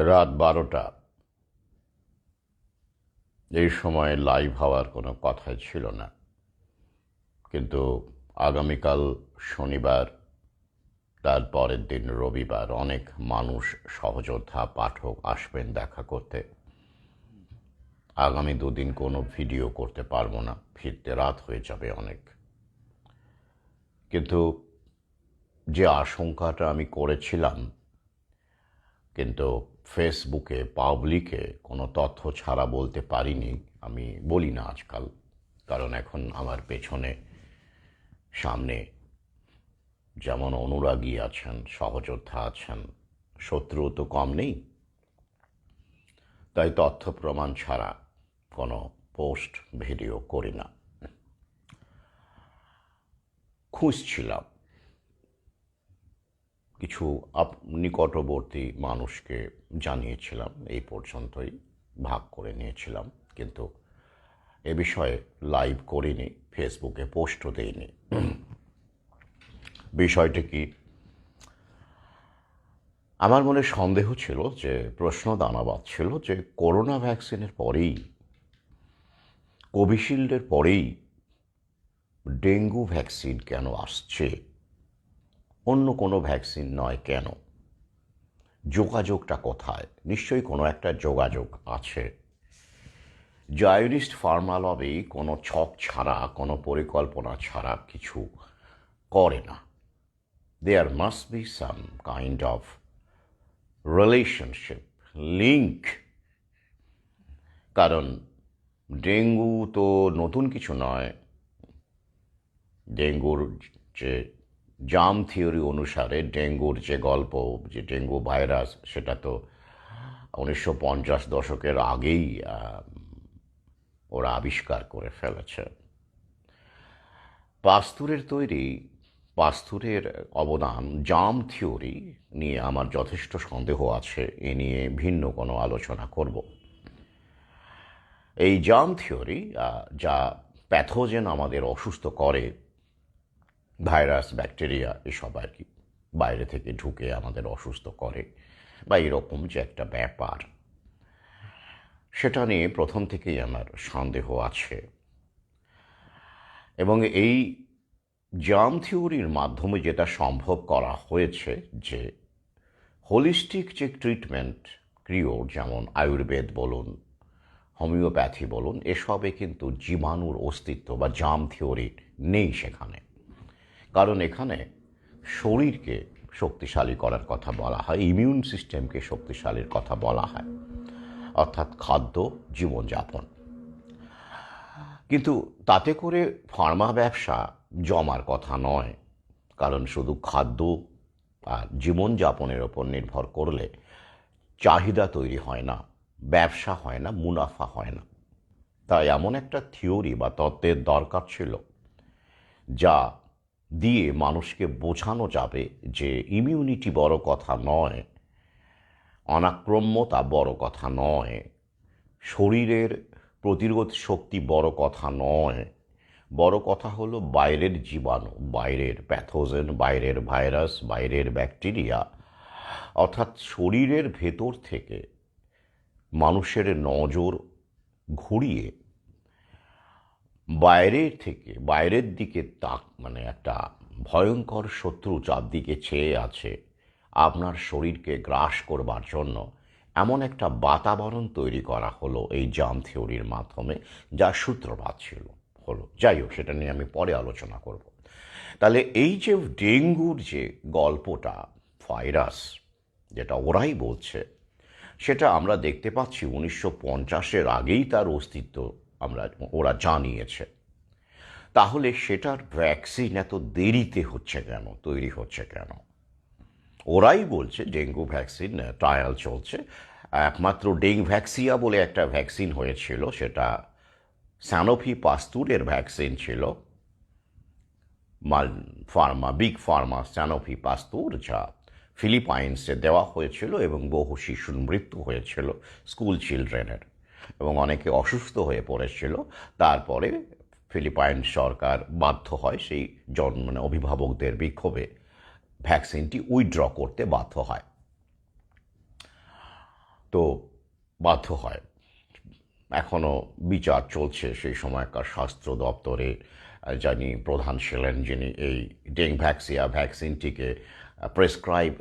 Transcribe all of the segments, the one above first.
রাত 12টা। এই সময় লাইভ হওয়ার কোনো কথাই ছিল না, কিন্তু আগামীকাল শনিবার, তার পরের দিন রবিবার অনেক মানুষ, সহযোদ্ধা, পাঠক আসবেন দেখা করতে। আগামী দুদিন কোনো ভিডিও করতে পারবো না, ফিরতে রাত হয়ে যাবে অনেক। কিন্তু যে আশঙ্কাটা আমি করেছিলাম, কিন্তু ফেসবুকে পাবলিকে কোনো তথ্য ছাড়া বলতে পারিনি। আমি বলি না আজকাল, কারণ এখন আমার পেছনে সামনে যেমন অনুরাগী আছেন, সহযোদ্ধা আছেন, শত্রু তো কম নেই। তাই তথ্য প্রমাণ ছাড়া কোনো পোস্ট ভিডিও করি না। খুঁজছিলাম কিছু নিকটবর্তী মানুষকে, জানিয়েছিলাম, এই পর্যন্তই ভাগ করে নিয়েছিলাম, কিন্তু এ বিষয়ে লাইভ করিনি, ফেসবুকে পোস্টও দেইনি। বিষয়টি কি, আমার মনে সন্দেহ ছিল, যে প্রশ্ন দানা বাঁধছিল যে করোনা ভ্যাকসিনের পরেই, কোভিশিল্ডের পরেই ডেঙ্গু ভ্যাকসিন কেন আসছে, অন্য কোনো ভ্যাকসিন নয় কেন? যোগাযোগটা কোথায়? নিশ্চয়ই কোনো একটা যোগাযোগ আছে। জায়নিস্ট ফার্মা লবি কোনো ছক ছাড়া, কোনো পরিকল্পনা ছাড়া কিছু করে না। There must be some kind of relationship, link. কারণ ডেঙ্গু তো নতুন কিছু নয়। ডেঙ্গুর যে জার্ম থিওরি অনুসারে ডেঙ্গুর যে গল্প, যে ডেঙ্গু ভাইরাস, সেটা তো 1950 দশকের আগেই ওরা আবিষ্কার করে ফেলেছে। পাস্তুরের অবদান জার্ম থিওরি নিয়ে আমার যথেষ্ট সন্দেহ আছে। এ নিয়ে ভিন্ন কোনো আলোচনা করব। এই জার্ম থিওরি, যা প্যাথোজেন আমাদের অসুস্থ করে, ভাইরাস, ব্যাকটেরিয়া, এসব আর কি, বাইরে থেকে ঢুকে আমাদের অসুস্থ করে, বা এরকম যে একটা ব্যাপার, সেটা নিয়ে প্রথম থেকেই আমার সন্দেহ আছে। এবং এই জার্ম থিওরির মাধ্যমে যেটা সম্ভব করা হয়েছে, যে হোলিস্টিক যে ট্রিটমেন্ট ক্রিওর, যেমন আয়ুর্বেদ বলুন, হোমিওপ্যাথি বলুন, এসবে কিন্তু জীবাণুর অস্তিত্ব বা জার্ম থিওরি নেই সেখানে। কারণ এখানে শরীরকে শক্তিশালী করার কথা বলা হয়, ইমিউন সিস্টেমকে শক্তিশালীর কথা বলা হয়, অর্থাৎ খাদ্য, জীবনযাপন। কিন্তু তাতে করে ফার্মা ব্যবসা জমার কথা নয়। কারণ শুধু খাদ্য আর জীবনযাপনের ওপর নির্ভর করলে চাহিদা তৈরি হয় না, ব্যবসা হয় না, মুনাফা হয় না। তাই এমন একটা থিওরি বা তত্ত্বের দরকার ছিল, যা দিয়ে মানুষকে বোঝানো যাবে যে ইমিউনিটি বড় কথা নয়, অনাক্রম্যতা বড় কথা নয়, শরীরের প্রতিরোধ শক্তি বড় কথা নয়। বড় কথা হলো বাইরের জীবাণু, বাইরের প্যাথোজেন, বাইরের ভাইরাস, বাইরের ব্যাকটেরিয়া, অর্থাৎ শরীরের ভেতর থেকে মানুষের নজর ঘুরিয়ে বাইরের দিকে মানে একটা ভয়ঙ্কর শত্রু চারদিকে চেয়ে আছে আপনার শরীরকে গ্রাস করবার জন্য, এমন একটা বাতাবরণ তৈরি করা হলো এই জার্ম থিওরির মাধ্যমে, যার সূত্রপাত হলো। যাই হোক, সেটা নিয়ে আমি পরে আলোচনা করব। তাহলে এই যে ডেঙ্গুর যে গল্পটা, ভাইরাস, যেটা ওরাই বলছে, সেটা আমরা দেখতে পাচ্ছি 1950-এর আগেই তার অস্তিত্ব ওরা জানিয়েছে। তাহলে সেটার ভ্যাকসিন এত দেরিতে তৈরি হচ্ছে কেন? ওরাই বলছে ডেঙ্গু ভ্যাকসিন ট্রায়াল চলছে। একমাত্র ভ্যাক্সিয়া বলে একটা ভ্যাকসিন হয়েছিল, সেটা স্যানোফি পাস্তুরের ভ্যাকসিন ছিল, বিগ ফার্মা স্যানোফি পাস্তুর, যা ফিলিপাইন্সে দেওয়া হয়েছিল, এবং বহু শিশুর মৃত্যু হয়েছিল, স্কুল চিলড্রেনের, এবং অনেকে অসুস্থ হয়ে পড়েছিল। তারপরে ফিলিপাইন সরকার বাধ্য হয়, সেই অভিভাবকদের বিক্ষোভে ভ্যাকসিনটি উইথড্র করতে বাধ্য হয়। তো বাধ্য হয়। এখনও বিচার চলছে সেই সময়কার স্বাস্থ্য দপ্তরে যিনি প্রধান ছিলেন, যিনি এই ডেংভ্যাক্সিয়া ভ্যাকসিনটিকে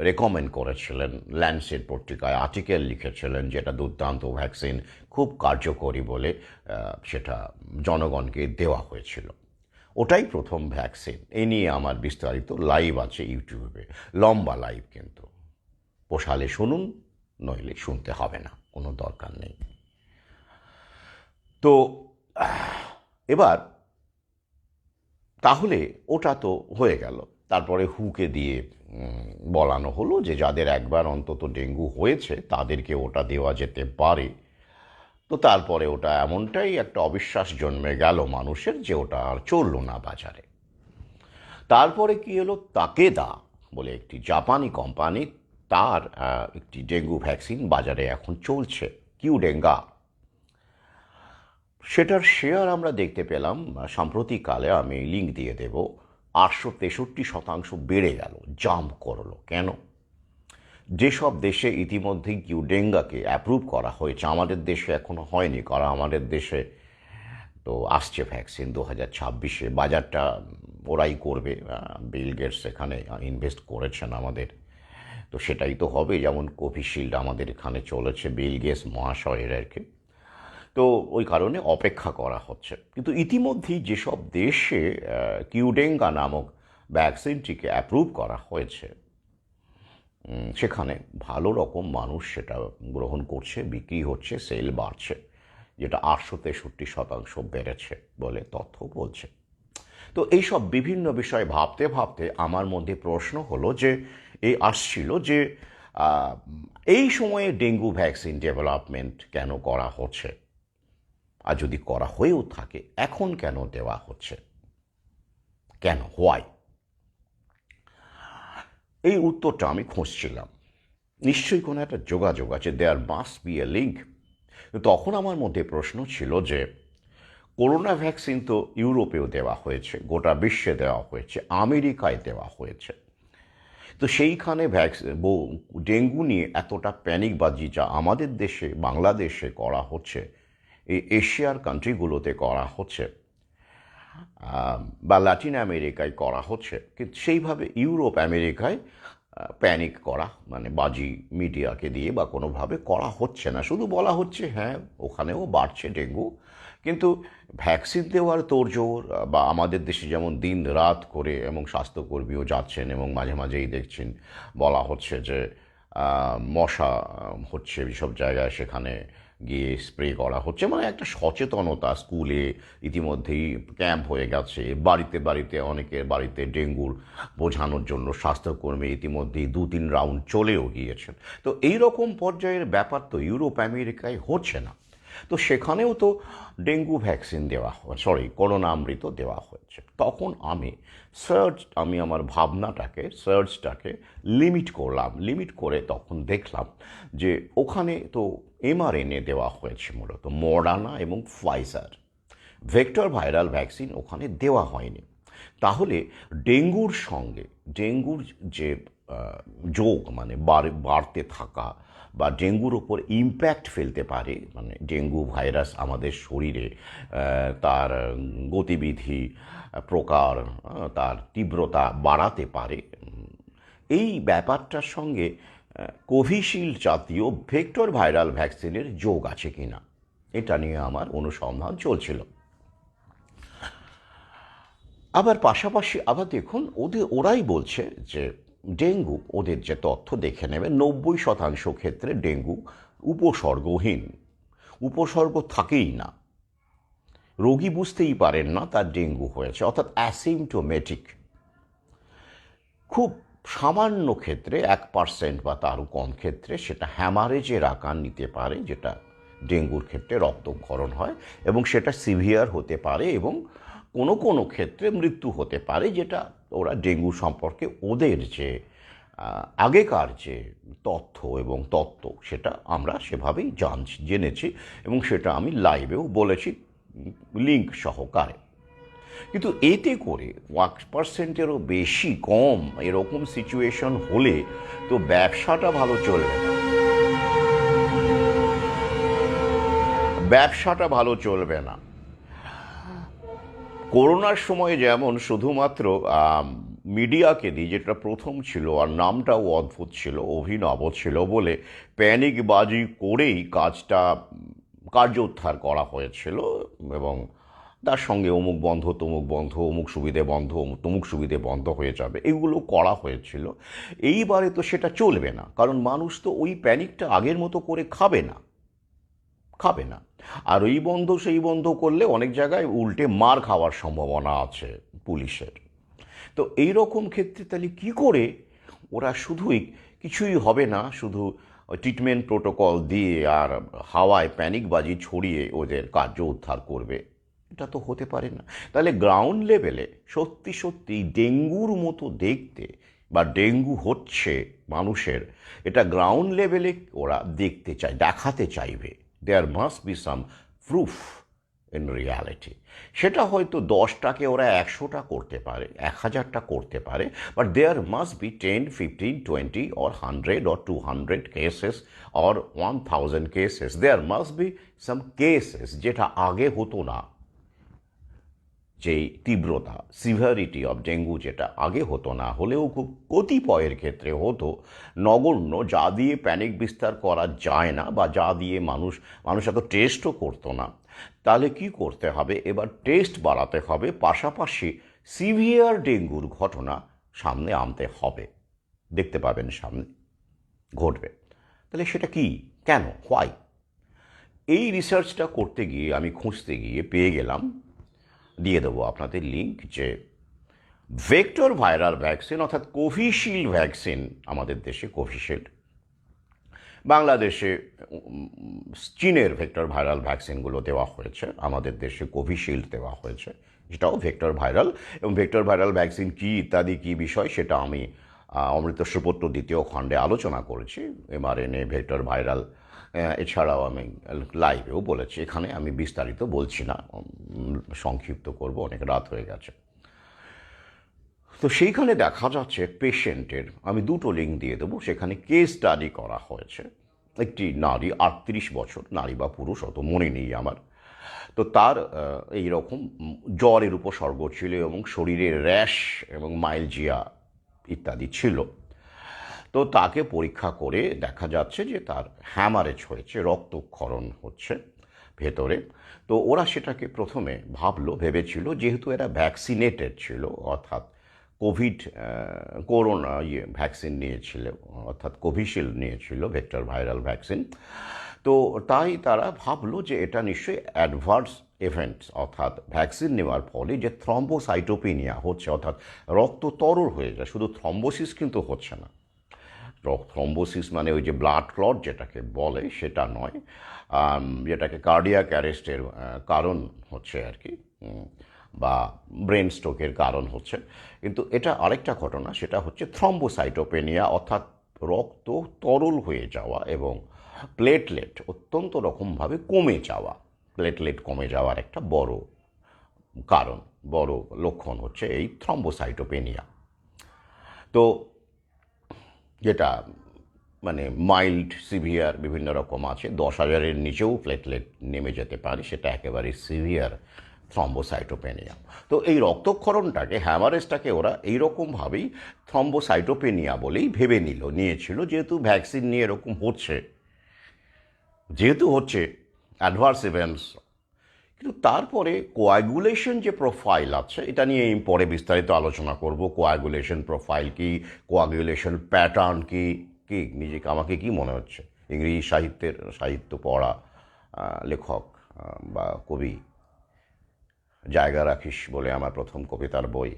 রেকমেন্ড করেছিলেন, ল্যান্সেট পত্রিকায় আর্টিকেল লিখেছিলেন যেটা দুর্দান্ত ভ্যাকসিন, খুব কার্যকরী বলে সেটা জনগণকে দেওয়া হয়েছিল। ওটাই প্রথম ভ্যাকসিন। এই নিয়ে আমার বিস্তারিত লাইভ আছে ইউটিউবে, লম্বা লাইভ, কিন্তু পোষালে শুনুন, নইলে শুনতে হবে না, কোনো দরকার নেই। তো এবার তাহলে ওটা তো হয়ে গেল। তারপরে হুকে দিয়ে বলানো হলো যে যাদের একবার অন্তত ডেঙ্গু হয়েছে তাদেরকে ওটা দেওয়া যেতে পারে। তো তারপরে ওটা এমনটাই একটা অবিশ্বাস জন্মে গেল মানুষের যে ওটা আর চলল না বাজারে। তারপরে কি হলো, তাকেদা বলে একটি জাপানি কোম্পানি, তার একটি ডেঙ্গু ভ্যাকসিন বাজারে এখন চলছে, কিউডেঙ্গা। সেটার শেয়ার আমরা দেখতে পেলাম সাম্প্রতিককালে, আমি লিঙ্ক দিয়ে দেব, 863% বেড়ে গেল, জাম্প করলো। কেন? যেসব দেশে ইতিমধ্যেই কিউডেঙ্গাকে অ্যাপ্রুভ করা হয়েছে, আমাদের দেশে এখনো হয়নি, কারণ আমাদের দেশে তো আসছে ভ্যাকসিন 2026-এ, বাজারটা ওরাই করবে। বিল গেটস এখানে ইনভেস্ট করেছেন আমাদের, তো সেটাই তো হবে। যেমন কোভিশিল্ড আমাদের এখানে চলেছে বিল গেটস মহাশয়ের আর কি। তো ওই কারণে অপেক্ষা করা হচ্ছে। কিন্তু ইতিমধ্যেই যেসব দেশে কিউডেঙ্গা নামক ভ্যাকসিনটিকে অ্যাপ্রুভ করা হয়েছে, সেখানে ভালো রকম মানুষ সেটা গ্রহণ করছে, বিক্রি হচ্ছে, সেল বাড়ছে, যেটা 863% বেড়েছে বলে তথ্য বলছে। তো এইসব বিভিন্ন বিষয় ভাবতে ভাবতে আমার মধ্যে প্রশ্ন হলো যে আসছিল যে এই সময়ে ডেঙ্গু ভ্যাকসিন ডেভেলপমেন্ট কেন করা হচ্ছে, আর যদি করা হয়েও থাকে এখন কেন দেওয়া হচ্ছে, কেন, হোয়াই? এই উত্তরটা আমি খুঁজছিলাম। নিশ্চয়ই কোনো একটা যোগাযোগ আছে, there must be a link. তখন আমার মধ্যে প্রশ্ন ছিল যে করোনা ভ্যাকসিন তো ইউরোপেও দেওয়া হয়েছে, গোটা বিশ্বে দেওয়া হয়েছে, আমেরিকায় দেওয়া হয়েছে। তো সেইখানে ডেঙ্গু নিয়ে এতটা প্যানিকবাজি যা আমাদের দেশে, বাংলাদেশে করা হচ্ছে, এই এশিয়ার কান্ট্রিগুলোতে করা হচ্ছে, বা ল্যাটিন আমেরিকায় করা হচ্ছে, কিন্তু সেইভাবে ইউরোপ আমেরিকায় প্যানিক করা, মানে বাজি মিডিয়াকে দিয়ে বা কোনোভাবে করা হচ্ছে না। শুধু বলা হচ্ছে হ্যাঁ ওখানেও বাড়ছে ডেঙ্গু, কিন্তু ভ্যাকসিন দেওয়ার তোড়জোড়, বা আমাদের দেশে যেমন দিন রাত করে, এবং স্বাস্থ্যকর্মীও যাচ্ছেন এবং মাঝে মাঝেই দেখছেন বলা হচ্ছে যে মশা হচ্ছে এইসব জায়গায়, সেখানে গিয়ে স্প্রে করা হচ্ছে, মানে একটা সচেতনতা। স্কুলে ইতিমধ্যেই ক্যাম্প হয়ে গেছে, বাড়িতে বাড়িতে, অনেকের বাড়িতে ডেঙ্গুর বোঝানোর জন্য স্বাস্থ্যকর্মী ইতিমধ্যেই 2-3 রাউন্ড চলেও গিয়েছেন। তো এই রকম পর্যায়ের ব্যাপার তো ইউরোপ আমেরিকায় হচ্ছে না। তো সেখানেও তো ডেঙ্গু ভ্যাকসিন দেওয়া করোনা অমৃত দেওয়া হয়েছে। তখন আমি আমার সার্চটাকে লিমিট করলাম। লিমিট করে তখন দেখলাম যে ওখানে তো mRNA দেওয়া হয়েছে, মূলত মডার্না এবং ফাইজার। ভেক্টর ভাইরাল ভ্যাকসিন ওখানে দেওয়া হয়নি। তাহলে ডেঙ্গুর সঙ্গে ডেঙ্গুর যে যোগ, মানে বাড়তে থাকা বা ডেঙ্গুর ওপর ইম্প্যাক্ট ফেলতে পারে, মানে ডেঙ্গু ভাইরাস আমাদের শরীরে তার গতিবিধি, প্রকার, তার তীব্রতা বাড়াতে পারে, এই ব্যাপারটার সঙ্গে কোভিশিল্ড জাতীয় ভেক্টর ভাইরাল ভ্যাকসিনের যোগ আছে কিনা, এটা নিয়ে আমার অনুসন্ধান চলছিল। আবার পাশাপাশি আবার দেখুন, ওরাই বলছে যে ডেঙ্গু, ওদের যে তথ্য দেখে নেবে, 90% ক্ষেত্রে ডেঙ্গু উপসর্গহীন, উপসর্গ থাকেই না, রোগী বুঝতেই পারেন না তার ডেঙ্গু হয়েছে, অর্থাৎ অ্যাসিমটোমেটিক। খুব সামান্য ক্ষেত্রে 1% বা তারও কম ক্ষেত্রে সেটা হ্যামারেজের আকার নিতে পারে, যেটা ডেঙ্গুর ক্ষেত্রে রক্তক্ষরণ হয়, এবং সেটা সিভিয়ার হতে পারে, এবং কোনো কোনো ক্ষেত্রে মৃত্যু হতে পারে, যেটা ওরা ডেঙ্গু সম্পর্কে ওদের যে আগেকার যে তথ্য এবং তত্ত্ব, সেটা আমরা সেভাবেই জেনেছি, এবং সেটা আমি লাইভেও বলেছি লিঙ্ক সহকারে। কিন্তু এতে করে 1%-এরও বেশি কম এরকম সিচুয়েশন হলে তো ব্যবসাটা ভালো চলবে না। ব্যবসাটা ভালো চলবে না। করোনার সময় যেমন শুধুমাত্র মিডিয়াকে দিয়ে, যেটা প্রথম ছিল আর নামটাও অদ্ভুত ছিল, অভিনব ছিল বলে প্যানিকবাজি করেই কাজটা কার্য উদ্ধার করা হয়েছিল, এবং তার সঙ্গে অমুক বন্ধ তমুক বন্ধ, অমুক সুবিধে বন্ধ তমুক সুবিধে বন্ধ হয়ে যাবে, এগুলো করা হয়েছিল। এইবারে তো সেটা চলবে না, কারণ মানুষ তো ওই প্যানিকটা আগের মতো করে খাবে না। আর ওই বন্ধ সেই বন্ধ করলে অনেক জায়গায় উল্টে মার খাওয়ার সম্ভাবনা আছে পুলিশের। তো এই রকম ক্ষেত্রে তাহলে কী করে ওরা শুধুই কিছুই হবে না, শুধু ট্রিটমেন্ট প্রোটোকল দিয়ে আর হাওয়ায় প্যানিকবাজি ছড়িয়ে ওদের কার্য উদ্ধার করবে? এটা তো হতে পারে না। তাহলে গ্রাউন্ড লেভেলে সত্যি সত্যি ডেঙ্গুর মতো দেখতে, বা ডেঙ্গু হচ্ছে মানুষের, এটা গ্রাউন্ড লেভেলে ওরা দেখতে চায়, দেখাতে চাইবে। There must be some proof in reality. সেটা হয়তো 10টাকে ওরা 100টা করতে পারে, 1000টা করতে পারে, but there must be 10, 15, 20 or 100 or 200 cases or 1000 cases. There must be some cases, যেটা আগে হতো না। যেই তীব্রতা, সিভিয়ারিটি অফ ডেঙ্গু যেটা আগে হতো না, হলেও খুব কতিপয়ের ক্ষেত্রে হতো, নগণ্য, যা দিয়ে প্যানিক বিস্তার করা যায় না, বা যা দিয়ে মানুষ এত টেস্টও করতো না। তাহলে কি করতে হবে? এবার টেস্ট বাড়াতে হবে, পাশাপাশি সিভিয়ার ডেঙ্গুর ঘটনা সামনে আনতে হবে। দেখতে পাবেন সামনে ঘটবে। তাহলে সেটা কি, কেন, হোয়াই? এই রিসার্চটা করতে গিয়ে, আমি খুঁজতে গিয়ে পেয়ে গেলাম, দিয়ে দেবো আপনাদের লিঙ্ক, যে ভেক্টর ভাইরাল ভ্যাকসিন অর্থাৎ কোভিশিল্ড ভ্যাকসিন, আমাদের দেশে কোভিশিল্ড, বাংলাদেশে চীনের ভেক্টর ভাইরাল ভ্যাকসিনগুলো দেওয়া হয়েছে, আমাদের দেশে কোভিশিল্ড দেওয়া হয়েছে, যেটাও ভেক্টর ভাইরাল। এবং ভেক্টর ভাইরাল ভ্যাকসিন কী ইত্যাদি কী বিষয়, সেটা আমি অমৃত সুপত্র দ্বিতীয় খণ্ডে আলোচনা করেছি, এমআরএনএ, ভেক্টর ভাইরাল। এছাড়াও আমি লাইভেও বলেছি, এখানে আমি বিস্তারিত বলছি না, সংক্ষিপ্ত করব, অনেক রাত হয়ে গেছে। তো সেইখানে দেখা যাচ্ছে পেশেন্টের, আমি দুটো লিঙ্ক দিয়ে দেবো, সেখানে কেস স্টাডি করা হয়েছে। একটি নারী, 38 বছর, নারী বা পুরুষ অত মনে নেই আমার। তো তার এই রকম জ্বরের উপসর্গ ছিল, এবং শরীরে র্যাশ এবং মাইলজিয়া ইত্যাদি ছিল। তো তাকে পরীক্ষা করে দেখা যাচ্ছে যে তার হ্যামারেজ হয়েছে, রক্তক্ষরণ হচ্ছে ভেতরে। তো ওরা সেটাকে প্রথমে ভেবেছিল, যেহেতু এরা ভ্যাকসিনেটেড ছিল, অর্থাৎ করোনা ভ্যাকসিন নিয়েছিল, অর্থাৎ কোভিশিল্ড নিয়েছিল, ভেক্টর ভাইরাল ভ্যাকসিন। তো তাই তারা ভাবলো যে এটা নিশ্চয়ই অ্যাডভার্স ইভেন্টস, অর্থাৎ ভ্যাকসিন নেওয়ার ফলে যে থ্রম্বোসাইটোপিনিয়া হচ্ছে, অর্থাৎ রক্ত তরল হয়ে যায়, শুধু থ্রম্বোসিস কিন্তু হচ্ছে না। থ্রম্বোসিস মানে ওই যে ব্লাড ক্লট যেটাকে বলে সেটা নয়, যেটাকে কার্ডিয়াক অ্যারেস্টের কারণ হচ্ছে আর কি, বা ব্রেন স্ট্রোকের কারণ হচ্ছে। কিন্তু এটা আরেকটা ঘটনা, সেটা হচ্ছে থ্রম্বোসাইটোপেনিয়া, অর্থাৎ রক্ত তরল হয়ে যাওয়া এবং প্লেটলেট অত্যন্ত রকমভাবে কমে যাওয়া। প্লেটলেট কমে যাওয়ার একটা বড় কারণ, বড় লক্ষণ হচ্ছে এই থ্রম্বোসাইটোপেনিয়া। তো যেটা মানে মাইল্ড, সিভিয়ার বিভিন্ন রকম আছে, 10,000-এর নিচেও প্লেটলেট নেমে যেতে পারে, সেটা একেবারে সিভিয়ার থ্রম্বোসাইটোপেনিয়া। তো এই রক্তক্ষরণটাকে, হ্যামারেজটাকে ওরা এইরকমভাবেই থ্রম্বোসাইটোপেনিয়া বলেই ভেবে নিয়েছিল, যেহেতু ভ্যাকসিন নিয়ে এরকম হচ্ছে, অ্যাডভার্স ইভেন্টস। কিন্তু তারপরে কোয়াগুলেশন যে প্রোফাইল আছে, এটা নিয়ে পরে বিস্তারিত আলোচনা করব। কোয়াগুলেশন প্রোফাইল কি, কোয়াগুলেশন প্যাটার্ন কি, আমাকে কি মনে হচ্ছে ইংরেজি সাহিত্য পড়া লেখক বা কবি জায়গা রাখিস বলে আমার প্রথম কবিতার বই,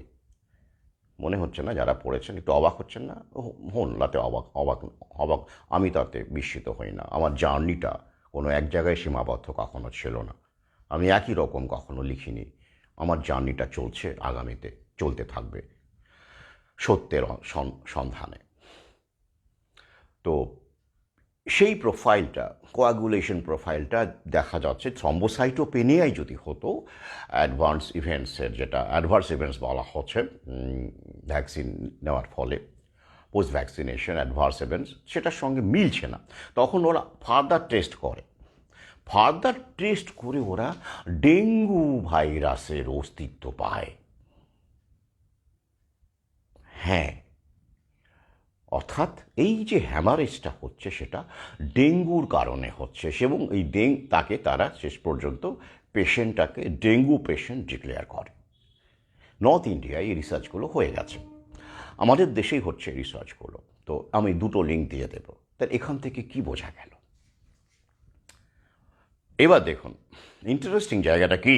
মনে হচ্ছে না? যারা পড়েছেন একটু অবাক হচ্ছেন না? হন, তাতে অবাক আমি তাতে বিস্মিত হই না। আমার জার্নিটা কোনো এক জায়গায় সীমাবদ্ধ কখনো ছিল না, আমি একই রকম কখনো লিখিনি। আমার জার্নিটা চলছে, আগামীতে চলতে থাকবে সত্যের সন্ধানে। তো সেই প্রোফাইলটা, কোয়াগুলেশন প্রোফাইলটা দেখা যাচ্ছে থ্রম্বোসাইটোপেনিয়াই যদি হতো, অ্যাডভান্স ইভেন্টসের, যেটা অ্যাডভার্স ইভেন্টস বলা হচ্ছে ভ্যাকসিন নেওয়ার ফলে, পোস্ট ভ্যাকসিনেশন অ্যাডভার্স ইভেন্টস, সেটার সঙ্গে মিলছে না। তখন ওরা ফার্দার টেস্ট করে, ফার্দার টেস্ট করে ওরা ডেঙ্গু ভাইরাসের অস্তিত্ব পায়। হ্যাঁ, অর্থাৎ এই যে হ্যামারেজটা হচ্ছে সেটা ডেঙ্গুর কারণে হচ্ছে, এবং এই তাকে তারা শেষ পর্যন্ত পেশেন্টটাকে ডেঙ্গু পেশেন্ট ডিক্লেয়ার করে। নর্থ ইন্ডিয়ায় এই রিসার্চগুলো হয়ে গেছে, আমাদের দেশেই হচ্ছে রিসার্চগুলো। তো আমি দুটো লিঙ্ক দিয়ে দেব। তার এখান থেকে কি বোঝা গেল? এবার দেখুন ইন্টারেস্টিং জায়গাটা কি,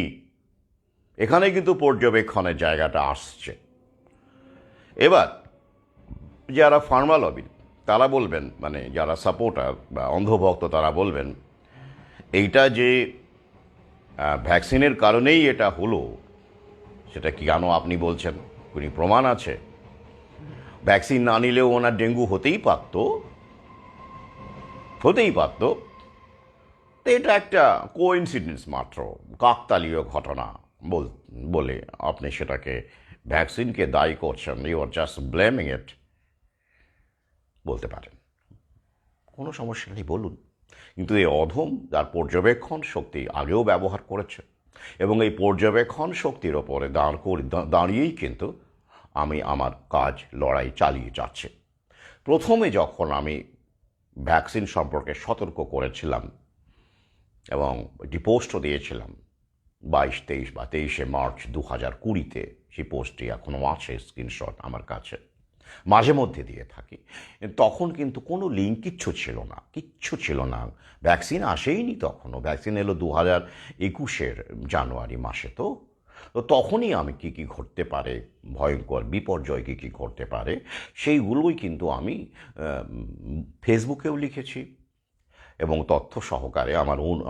এখানে কিন্তু পর্যবেক্ষণের জায়গাটা আসছে। এবার যারা ফার্মা লবি তারা বলবেন, মানে যারা সাপোর্টার বা অন্ধভক্ত তারা বলবেন এইটা যে ভ্যাকসিনের কারণেই এটা হলো, সেটা কি কেন আপনি বলছেন? কোনো প্রমাণ আছে? ভ্যাকসিন না নিলেও ওনার ডেঙ্গু হতেই পারত। তো এটা একটা কোইন্সিডেন্স মাত্র, কাকতালীয় ঘটনা বলে আপনি সেটাকে ভ্যাকসিনকে দায়ী করছেন, ইউ আর জাস্ট ব্লেমিং ইট বলতে পারেন, কোনো সমস্যা নেই, বলুন। কিন্তু এই অধম যার পর্যবেক্ষণ শক্তি আগেও ব্যবহার করেছে, এবং এই পর্যবেক্ষণ শক্তির ওপরে দাঁড়িয়েই কিন্তু আমি আমার কাজ লড়াই চালিয়ে যাচ্ছি। প্রথমে যখন আমি ভ্যাকসিন সম্পর্কে সতর্ক করেছিলাম এবং একটি পোস্টও দিয়েছিলাম 23 মার্চ 2020-তে, সেই পোস্টটি এখনও আছে, স্ক্রিনশট আমার কাছে, মাঝে মধ্যে দিয়ে থাকি। তখন কিন্তু কোনো লিঙ্ক কিচ্ছু ছিল না। ভ্যাকসিন আসেইনি তখনও, ভ্যাকসিন এলো 2021-এর জানুয়ারি মাসে। তো তখনই আমি কি ঘটতে পারে, ভয়ঙ্কর বিপর্যয় কি ঘটতে পারে, সেইগুলোই কিন্তু আমি ফেসবুকেও লিখেছি, এবং তথ্য সহকারে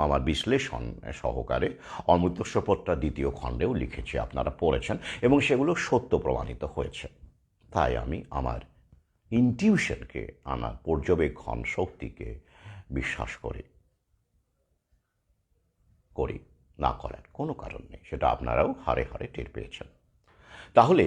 আমার বিশ্লেষণ সহকারে অমৃতস্বপত্রা 2য় খণ্ডেও লিখেছি, আপনারা পড়েছেন, এবং সেগুলো সত্য প্রমাণিত হয়েছে। তাই আমি আমার ইনটিউশনকে, আমার পর্যবেক্ষণ শক্তিকে বিশ্বাস করি, না করার কোনো কারণ নেই, সেটা আপনারাও হারে হারে টের পেয়েছেন। তাহলে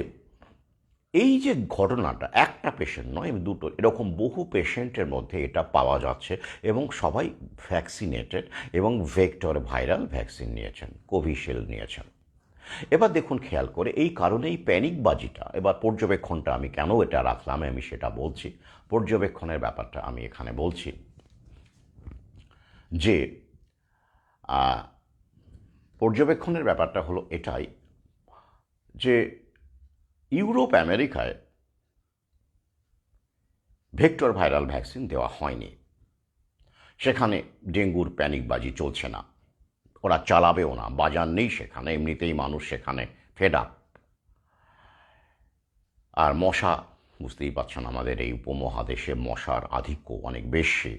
এই যে ঘটনাটা, একটা পেশেন্ট নয়, দুটো, এরকম বহু পেশেন্টের মধ্যে এটা পাওয়া যাচ্ছে, এবং সবাই ভ্যাকসিনেটেড এবং ভেক্টর ভাইরাল ভ্যাকসিন নিয়েছেন, কোভিশিল্ড নিয়েছেন। এবার দেখুন খেয়াল করে, এই কারণেই প্যানিকবাজিটা। এবার পর্যবেক্ষণটা আমি কেন এটা রাখলাম আমি সেটা বলছি। পর্যবেক্ষণের ব্যাপারটা আমি এখানে বলছি যে পর্যবেক্ষণের ব্যাপারটা হলো এটাই যে ইউরোপ আমেরিকায় ভেক্টর ভাইরাল ভ্যাকসিন দেওয়া হয়নি, সেখানে ডেঙ্গুর প্যানিকবাজি চলছে না, ওরা চালাবেও না, বাজার নেই সেখানে, এমনিতেই মানুষ সেখানে ফেড আপ। আর মশা, বুঝতেই পারছেন আমাদের এই উপমহাদেশে মশার আধিক্য অনেক বেশি,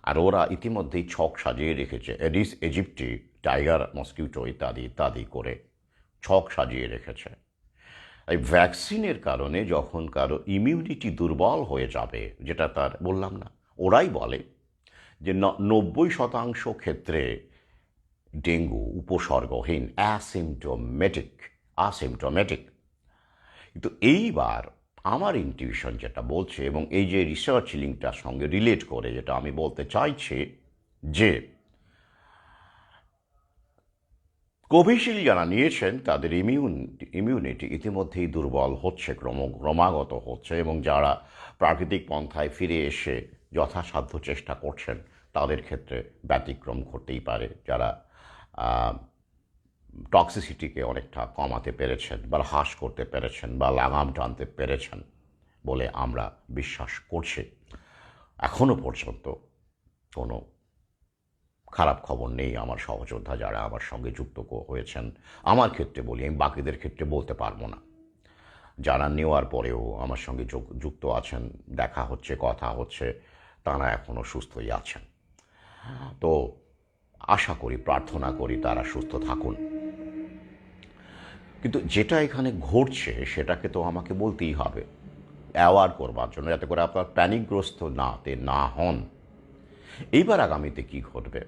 আর ওরা ইতিমধ্যেই ছক সাজিয়ে রেখেছে, এডিস ইজিপ্টি, টাইগার মসকিউটো ইত্যাদি করে ছক সাজিয়ে রেখেছে। এই ভ্যাকসিনের কারণে যখন কারো ইমিউনিটি দুর্বল হয়ে যাবে, যেটা তার বললাম না, ওরাই বলে যে 90% ক্ষেত্রে ডেঙ্গু উপসর্গহীন, অ্যাসিমটোমেটিক। কিন্তু এইবার আমার ইনটিউশন যেটা বলছে, এবং এই যে রিসার্চ লিঙ্কটার সঙ্গে রিলেট করে যেটা আমি বলতে চাইছি, যে কোভিশিল্ড যারা নিয়েছেন তাদের ইমিউনিটি ইতিমধ্যেই দুর্বল হচ্ছে, ক্রমাগত হচ্ছে, এবং যারা প্রাকৃতিক পন্থায় ফিরে এসে যথাসাধ্য চেষ্টা করছেন তাদের ক্ষেত্রে ব্যতিক্রম ঘটতেই পারে, যারা টক্সিসিটিকে অনেকটা কমাতে পেরেছেন বা হ্রাস করতে পেরেছেন বা লাগাম টানতে পেরেছেন বলে আমরা বিশ্বাস করছি। এখনও পর্যন্ত কোনো খারাপ খবর নেই। আমার সহযোদ্ধা যারা আমার সঙ্গে যুক্ত হয়েছেন, আমার ক্ষেত্রে বলি, আমি বাকিদের ক্ষেত্রে বলতে পারবো না, যারা নেওয়ার পরেও আমার সঙ্গে যুক্ত আছেন, দেখা হচ্ছে, কথা হচ্ছে, তারা এখনও সুস্থই আছেন। তো আশা করি, প্রার্থনা করি তারা সুস্থ থাকুন। কিন্তু যেটা এখানে ঘটছে সেটাকে তো আমাকে বলতেই হবে, অ্যাওয়ার করবার জন্য, যাতে করে আপনার প্যানিকগ্রস্ত না হন। এইবার আগামীতে কি ঘটবে,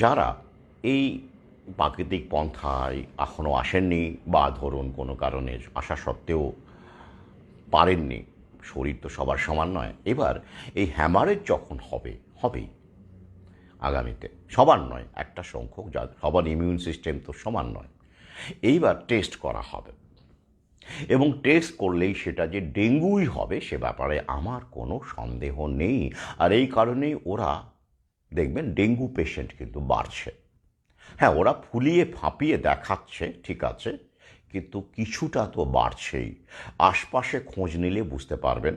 যারা এই প্রাকৃতিক পন্থায় এখনও আসেননি, বা ধরুন কোনো কারণে আসা সত্ত্বেও পারেননি, শরীর তো সবার সমান নয়, এবার এই হ্যামারেজ যখন হবেই, আগামীতে। সবার নয়, একটা সংখ্যক, যা সবার ইমিউন সিস্টেম তো সমান নয়। এইবার টেস্ট করা হবে, এবং টেস্ট করলেই সেটা যে ডেঙ্গুই হবে সে ব্যাপারে আমার কোনো সন্দেহ নেই। আর এই কারণেই ওরা দেখবেন ডেঙ্গু পেশেন্ট কিন্তু বাড়ছে। হ্যাঁ, ওরা ফুলিয়ে ফাঁপিয়ে দেখাচ্ছে, ঠিক আছে, কিন্তু কিছুটা তো বাড়ছেই। আশপাশে খোঁজ নিলে বুঝতে পারবেন।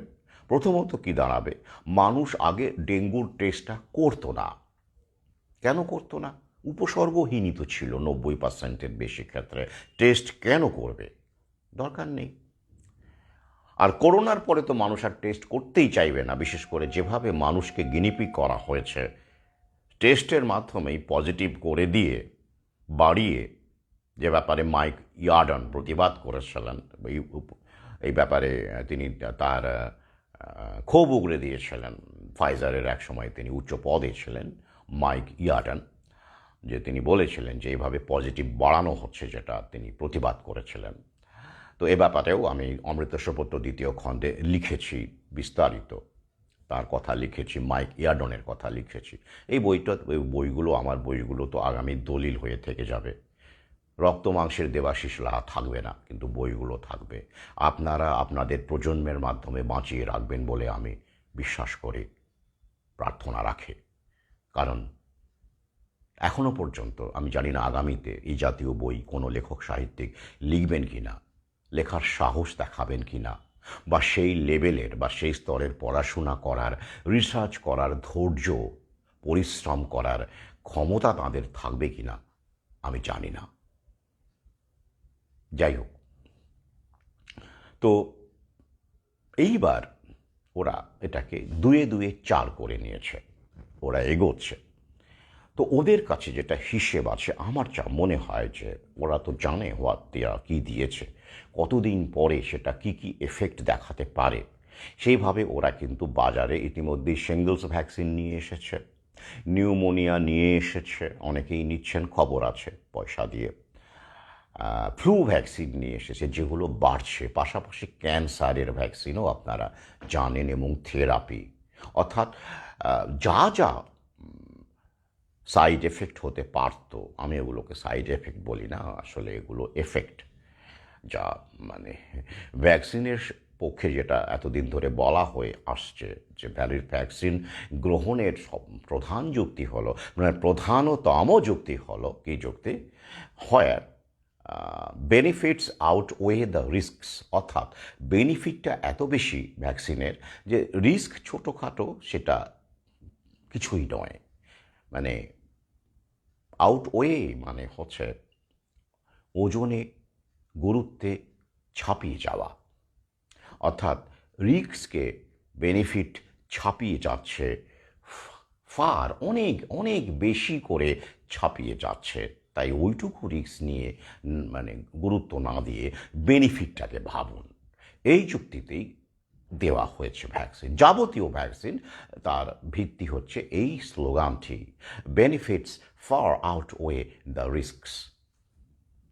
প্রথমত কি দাঁড়াবে, মানুষ আগে ডেঙ্গুর টেস্টটা করতো না। কেন করতো না? উপসর্গহীনই তো ছিল 90%-এর বেশি ক্ষেত্রে। টেস্ট কেন করবে? দরকার নেই। আর করোনার পরে তো মানুষ আর টেস্ট করতেই চাইবে না, বিশেষ করে যেভাবে মানুষকে গিনিপিগ করা হয়েছে। টেস্টের মাধ্যমেই পজিটিভ করে দিয়ে বাড়িয়ে, যে ব্যাপারে মাইক ইয়ার্ডন প্রতিবাদ করেছিলেন, এই ব্যাপারে তিনি তার ক্ষোভ উগরে দিয়েছিলেন। ফাইজারের এক সময় তিনি উচ্চ পদে ছিলেন, মাইক ইয়ার্ডন, যে তিনি বলেছিলেন যে এইভাবে পজিটিভ বাড়ানো হচ্ছে, যেটা তিনি প্রতিবাদ করেছিলেন। তো এ ব্যাপারেও আমি অমৃত শপথ দ্বিতীয় খণ্ডে লিখেছি বিস্তারিত, তার কথা লিখেছি, মাইক ইয়ার্ডনের কথা লিখেছি। এই বইগুলো, আমার বইগুলো তো আগামী দলিল হয়ে থেকে যাবে। রক্ত মাংসের দেবাশিসরা থাকবে না, কিন্তু বইগুলো থাকবে। আপনারা আপনাদের প্রজন্মের মাধ্যমে বাঁচিয়ে রাখবেন বলে আমি বিশ্বাস করি, প্রার্থনা রাখি। কারণ এখনও পর্যন্ত আমি জানি না আগামীতে এই জাতীয় বই কোনো লেখক সাহিত্যিক লিখবেন কি না, লেখার সাহস দেখাবেন কি না, বা সেই লেভেলের বা সেই স্তরের পড়াশোনা করার, রিসার্চ করার ধৈর্য, পরিশ্রম করার ক্ষমতা তাঁদের থাকবে কি না আমি জানি না। যাই হোক, তো এইবার ওরা এটাকে 2-2 4 করে নিয়েছে, ওরা এগোচ্ছে। তো ওদের কাছে যেটা হিসেব আছে, আমার যা মনে হয় যে ওরা তো জানে হোয়াট দেয়া কী দিয়েছে, কতদিন পরে সেটা কি কি এফেক্ট দেখাতে পারে। সেইভাবে ওরা কিন্তু বাজারে ইতিমধ্যেই শিংগলস ভ্যাকসিন নিয়ে এসেছে, নিউমোনিয়া নিয়ে এসেছে, অনেকেই নিচ্ছেন, খবর আছে, পয়সা দিয়ে। ফ্লু ভ্যাকসিন নিয়ে এসেছে, যেগুলো বাড়ছে। পাশাপাশি ক্যান্সারের ভ্যাকসিনও আপনারা জানেন, এবং থেরাপি, অর্থাৎ যা যা সাইড এফেক্ট হতে পারতো, আমি এগুলোকে সাইড এফেক্ট বলি না, আসলে এগুলো এফেক্ট, যা মানে ভ্যাকসিনের পক্ষে যেটা এতদিন ধরে বলা হয়ে আসছে, যে ভ্যাকসিন গ্রহণের প্রধান যুক্তি হলো, মানে প্রধানতম যুক্তি হলো কি যুক্তি হয়, বেনিফিটস আউটওয়ে দ্য রিস্কস, অর্থাৎ বেনিফিটটা এত বেশি ভ্যাকসিনের যে রিস্ক ছোটোখাটো সেটা কিছুই নয়। মানে আউটওয়ে মানে হচ্ছে ওজনে, গুরুত্বে ছাপিয়ে যাওয়া, অর্থাৎ রিস্ককে বেনিফিট ছাপিয়ে যাচ্ছে, ফার অনেক অনেক বেশি করে ছাপিয়ে যাচ্ছে। তাই ওইটুকু রিস্ক নিয়ে মানে গুরুত্ব না দিয়ে বেনিফিটটাকে ভাবুন, এই যুক্তিতেই দেওয়া হয়েছে ভ্যাকসিন। যাবতীয় ভ্যাকসিন, তার ভিত্তি হচ্ছে এই স্লোগানটি, বেনিফিটস ফার আউটওয়ে দ্য রিস্কস,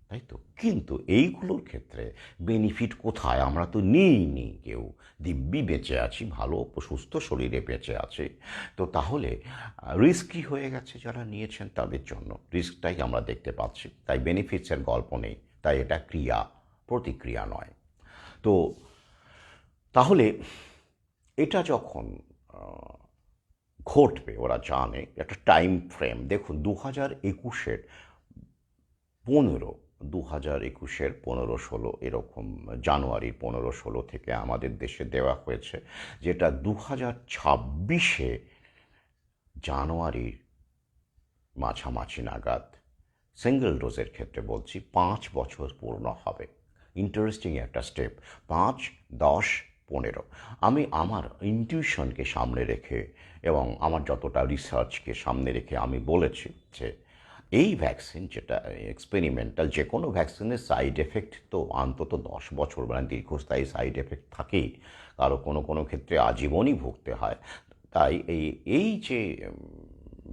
তাই তো। কিন্তু এইগুলোর ক্ষেত্রে বেনিফিট কোথায়? আমরা তো নিইনি, কেউ দিব্যি বেঁচে আছি, ভালো সুস্থ শরীরে বেঁচে আছি। তো তাহলে রিস্কই হয়ে গেছে যারা নিয়েছেন তাদের জন্য, রিস্কটাই আমরা দেখতে পাচ্ছি। তাই বেনিফিটসের গল্প নেই, তাই এটা ক্রিয়া, প্রতিক্রিয়া নয়। তো তাহলে এটা যখন ঘটবে, ওরা জানে একটা টাইম ফ্রেম। দেখুন, 2021-এর 15, 2021-এর 15-16 এরকম, জানুয়ারির 15-16 থেকে আমাদের দেশে দেওয়া হয়েছে, যেটা 2026-এ জানুয়ারির মাঝামাঝি নাগাদ, সিঙ্গেল ডোজের ক্ষেত্রে বলছি, 5 বছর পূর্ণ হবে। ইন্টারেস্টিং একটা স্টেপ, 5, 10, 15। আমি আমার ইনটিউশনকে সামনে রেখে এবং আমার যতটা রিসার্চকে সামনে রেখে আমি বলেছি যে এই ভ্যাকসিন, যেটা এক্সপেরিমেন্টাল, যে কোনো ভ্যাকসিনের সাইড এফেক্ট তো অন্তত 10 বছর, মানে দীর্ঘস্থায়ী সাইড এফেক্ট থাকেই, কারো কোনো কোনো ক্ষেত্রে আজীবনই ভুগতে হয়। তাই এই যে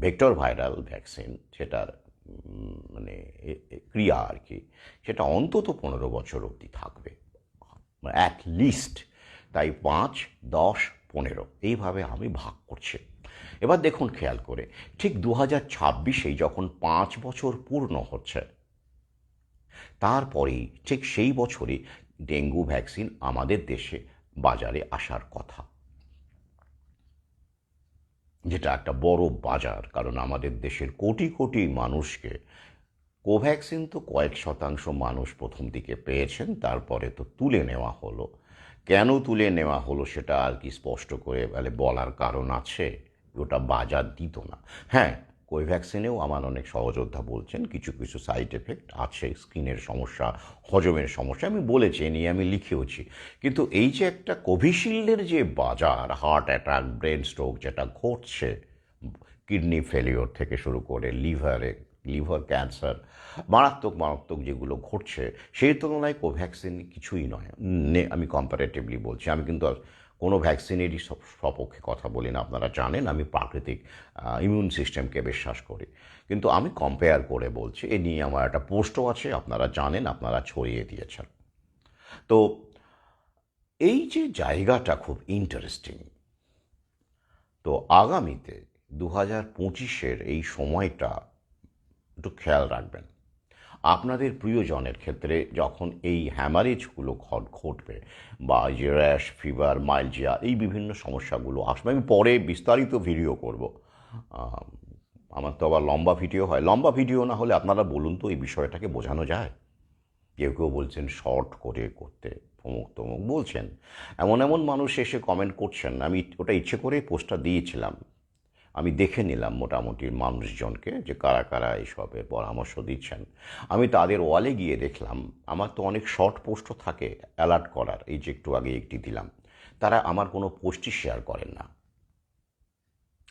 ভেক্টর ভাইরাল ভ্যাকসিন, সেটার মানে ক্রিয়া আর কি, সেটা অন্তত 15 বছর অবধি থাকবে অ্যাট লিস্ট। তাই 5, 10, 15 এইভাবে আমি ভাগ করছি। এবার দেখুন খেয়াল করে, ঠিক 2026-এই যখন 5 বছর পূর্ণ হচ্ছে, তারপরেই ঠিক সেই বছরই ডেঙ্গু ভ্যাকসিন আমাদের দেশে বাজারে আসার কথা, যেটা একটা বড় বাজার। কারণ আমাদের দেশের কোটি কোটি মানুষকে কোভ্যাক্সিন তো কয়েক শতাংশ মানুষ প্রথম দিকে পেয়েছেন, তারপরে তো তুলে নেওয়া হলো। কেন তুলে নেওয়া হলো সেটা আর কি স্পষ্ট করে বলার কারণ আছে? ওটা বাজার দিত না। হ্যাঁ, কোভ্যাক্সিনেও আমার অনেক সহযোদ্ধা বলছেন কিছু কিছু সাইড এফেক্ট আছে, স্কিনের সমস্যা, হজমের সমস্যা, আমি বলেছি, এ নিয়ে আমি লিখেওছি। কিন্তু এই যে একটা কোভিশিল্ডের যে বাজার, হার্ট অ্যাটাক, ব্রেন স্ট্রোক যেটা ঘটছে, কিডনি ফেলিওর থেকে শুরু করে লিভার ক্যান্সার, মারাত্মক মারাত্মক যেগুলো ঘটছে, সেই তুলনায় কোভ্যাক্সিন কিছুই নয়। আমি কম্পারেটিভলি বলছি, আমি কিন্তু আর কোনো ভ্যাকসিনেরই সপক্ষে কথা বলি না, আপনারা জানেন আমি প্রাকৃতিক ইমিউন সিস্টেমকে বিশ্বাস করি। কিন্তু আমি কম্পেয়ার করে বলছি, এ নিয়ে আমার একটা পোস্টও আছে, আপনারা জানেন, আপনারা ছড়িয়ে দিয়েছেন। তো এই যে জায়গাটা খুব ইন্টারেস্টিং। তো আগামীতে 2025-এর এই সময়টা একটু খেয়াল রাখবেন। আপনাদের প্রিয়জনের ক্ষেত্রে যখন এই হ্যামারেজগুলো ঘটবে, বা যে র্যাশ, ফিভার, মাইলজিয়া, এই বিভিন্ন সমস্যাগুলো আসবে, আমি পরে বিস্তারিত ভিডিও করব। আহ, আমার তো আবার লম্বা ভিডিও হয়, লম্বা ভিডিও না হলে আপনারা বলুন তো এই বিষয়টাকে বোঝানো যায়? কেউ কেউ বলছেন শর্ট করে করতে, অমুক তমুক বলছেন, এমন এমন মানুষ এসে কমেন্ট করছেন, আমি ওটা ইচ্ছে করে পোস্টটা দিয়েছিলাম। আমি দেখে নিলাম মোটামুটি মানুষজনকে যে কারা কারা এইসবের পরামর্শ দিচ্ছেন। আমি তাদের ওয়ালে গিয়ে দেখলাম, আমার তো অনেক শর্ট পোস্টও থাকে অ্যালার্ট করার, এই যে একটু আগে একটি দিলাম, তারা আমার কোনো পোস্টই শেয়ার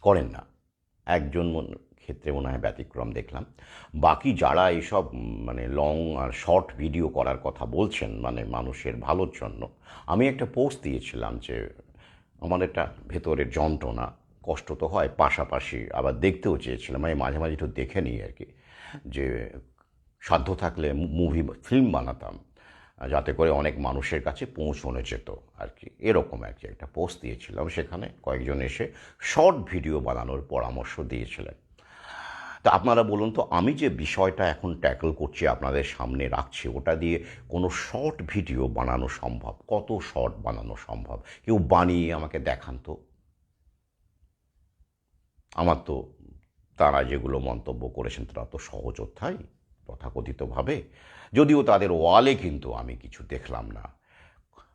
করেন না। একজন ক্ষেত্রে মনে হয় ব্যতিক্রম দেখলাম। বাকি যারা এইসব লং আর শর্ট ভিডিও করার কথা বলছেন, মানুষের ভালোর জন্য, আমি একটা পোস্ট দিয়েছিলাম যে আমার একটা ভেতরের যন্ত্রণা, কষ্ট তো হয়, পাশাপাশি আবার দেখতেও চেয়েছিলাম, আমি মাঝে মাঝে একটু দেখে নিই আর কি, যে সাধ্য থাকলে ফিল্ম বানাতাম, যাতে করে অনেক মানুষের কাছে পৌঁছানো যেত আর কি, এরকম আর কি একটা পোস্ট দিয়েছিলাম। সেখানে কয়েকজন এসে শর্ট ভিডিও বানানোর পরামর্শ দিয়েছিলেন। তা আপনারা বলুন তো, আমি যে বিষয়টা এখন ট্যাকল করছি, আপনাদের সামনে রাখছি, ওটা দিয়ে কোনো শর্ট ভিডিও বানানো সম্ভব? কত শর্ট বানানো সম্ভব? কেউ বানিয়ে আমাকে দেখান তো। আমার তো তারা যেগুলো মন্তব্য করেছেন তারা তো সহযোদ্ধাই তথাকথিতভাবে, যদিও তাদের ওয়ালে কিন্তু আমি কিছু দেখলাম না।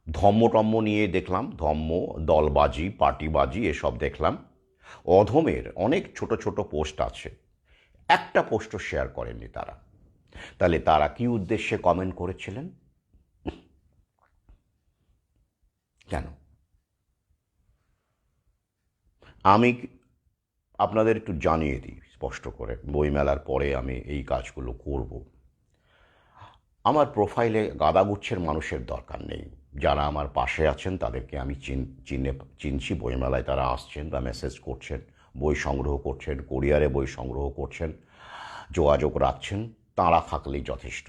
ধম্ম নিয়ে দেখলাম, ধম্ম, দলবাজি, পার্টিবাজি, এসব দেখলাম। অধমের অনেক ছোট ছোট পোস্ট আছে, একটা পোস্টও শেয়ার করেননি তারা। তাহলে তারা কি উদ্দেশ্যে কমেন্ট করেছিলেন? কেন? আমি আপনাদের একটু জানিয়ে দিই স্পষ্ট করে, বইমেলার পরে আমি এই কাজগুলো করব। আমার প্রোফাইলে গাদাগুচ্ছের মানুষের দরকার নেই। যারা আমার পাশে আছেন তাদেরকে আমি চিনছি, বইমেলায় তারা আসছেন বা মেসেজ করছেন, বই সংগ্রহ করছেন, কোরিয়ারে বই সংগ্রহ করছেন, যোগাযোগ রাখছেন, তাঁরা থাকলেই যথেষ্ট।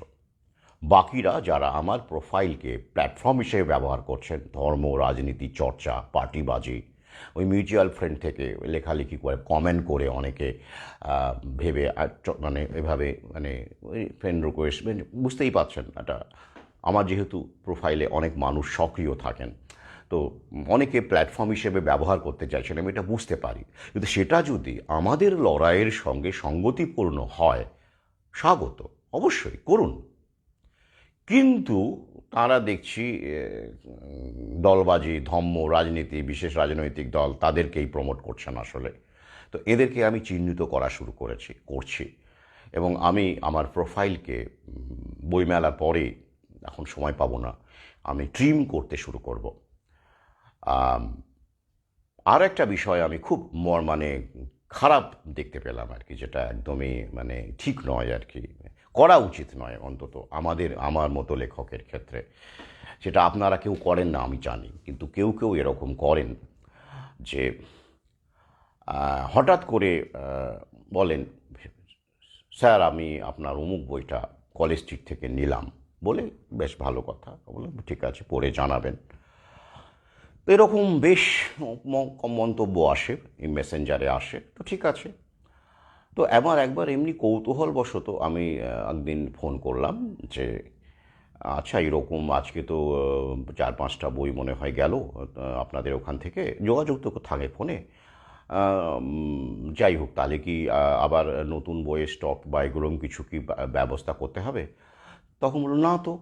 বাকিরা যারা আমার প্রোফাইলকে প্ল্যাটফর্ম হিসেবে ব্যবহার করছেন, ধর্ম, রাজনীতি চর্চা, পার্টিবাজি, ওই মিউচুয়াল ফ্রেন্ড থেকে লেখালেখি করে, কমেন্ট করে, অনেকে ভেবে এভাবে ওই ফ্রেন্ড রিকোয়েস্ট, বুঝতেই পারছেন এটা। আমার যেহেতু প্রোফাইলে অনেক মানুষ সক্রিয় থাকেন, তো অনেকে প্ল্যাটফর্ম হিসেবে ব্যবহার করতে চাইছেন, আমি এটা বুঝতে পারি। কিন্তু সেটা যদি আমাদের লড়াইয়ের সঙ্গে সঙ্গতিপূর্ণ হয়, স্বাগত, অবশ্যই করুন। কিন্তু তারা দেখছি দলবাজি, ধম্ম, রাজনীতি, বিশেষ রাজনৈতিক দল, তাদেরকেই প্রমোট করছেন আসলে। তো এদেরকে আমি চিহ্নিত করা শুরু করছি। এবং আমি আমার প্রোফাইলকে বইমেলার পরে, এখন সময় পাবো না, আমি ট্রিম করতে শুরু করব। আর একটা বিষয় আমি খুব খারাপ দেখতে পেলাম আর কি, যেটা একদমই ঠিক নয় আর কি, করা উচিত নয় অন্তত আমার মতো লেখকের ক্ষেত্রে। সেটা আপনারা কেউ করেন না আমি জানি, কিন্তু কেউ কেউ এরকম করেন যে হঠাৎ করে বলেন, স্যার আমি আপনার অমুক বইটা কলেজ স্ট্রিট থেকে নিলাম, বলে বেশ ভালো কথা, বললাম ঠিক আছে, পড়ে জানাবেন। তো এরকম বেশ মন্তব্য আসে, এই মেসেঞ্জারে আসে, তো ঠিক আছে। তো একবার এমনি কৌতূহলবশত আমি একদিন ফোন করলাম যে আচ্ছা এরকম আজকে তো 4-5টা বই মনে হয় গেল আপনাদের ওখান থেকে, যোগাযোগ তো থাকে ফোনে। যাই হোক, তাহলে কি আবার নতুন বইয়ের স্টক বা এগুলোম কিছু কি ব্যবস্থা করতে হবে? তখন বলল না তো,